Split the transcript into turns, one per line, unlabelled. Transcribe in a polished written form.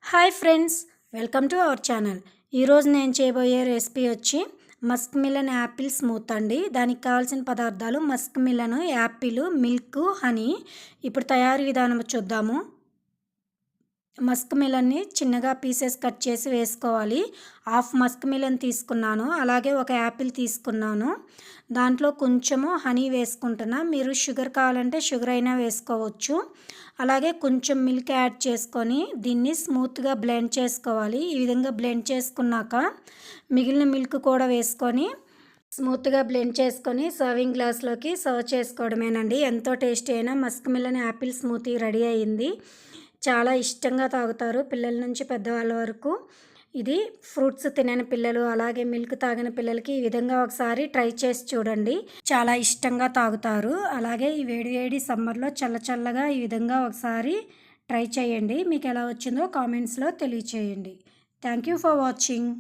Hi friends, welcome to our channel. ఈరోజు నేను చేయబోయే రెసిపీ వచ్చి మస్క్ మిలన్ యాపిల్ స్మూత్ అండి. దానికి కావాల్సిన పదార్థాలు Musk melon, Apple, milk, honey. ఇప్పుడు తయారీ విధానం చూద్దాము. మస్క్ మిలన్ని చిన్నగా పీసెస్ కట్ చేసి వేసుకోవాలి. హాఫ్ మస్క్ మిలన్ తీసుకున్నాను, అలాగే ఒక యాపిల్ తీసుకున్నాను. దాంట్లో కొంచెము హనీ వేసుకుంటున్నా. మీరు షుగర్ కావాలంటే షుగర్ అయినా వేసుకోవచ్చు. అలాగే కొంచెం మిల్క్ యాడ్ చేసుకొని దీన్ని స్మూత్గా బ్లెండ్ చేసుకోవాలి. ఈ విధంగా బ్లెండ్ చేసుకున్నాక మిగిలిన మిల్క్ కూడా వేసుకొని స్మూత్గా బ్లెండ్ చేసుకొని సర్వింగ్ గ్లాస్లోకి సర్వ్ చేసుకోవడమేనండి. ఎంతో టేస్టీ అయిన Musk melon Apple smoothie ready అయ్యింది. చాలా ఇష్టంగా తాగుతారు పిల్లల నుంచి పెద్దవాళ్ళ వరకు. ఇది ఫ్రూట్స్ తినని పిల్లలు, అలాగే మిల్క్ తాగిన పిల్లలకి ఈ విధంగా ఒకసారి ట్రై చేసి చూడండి. చాలా ఇష్టంగా తాగుతారు. అలాగే ఈ వేడి సమ్మర్లో చల్లగా ఈ విధంగా ఒకసారి ట్రై చేయండి. మీకు ఎలా వచ్చిందో కామెంట్స్లో తెలియచేయండి. Thank you for watching.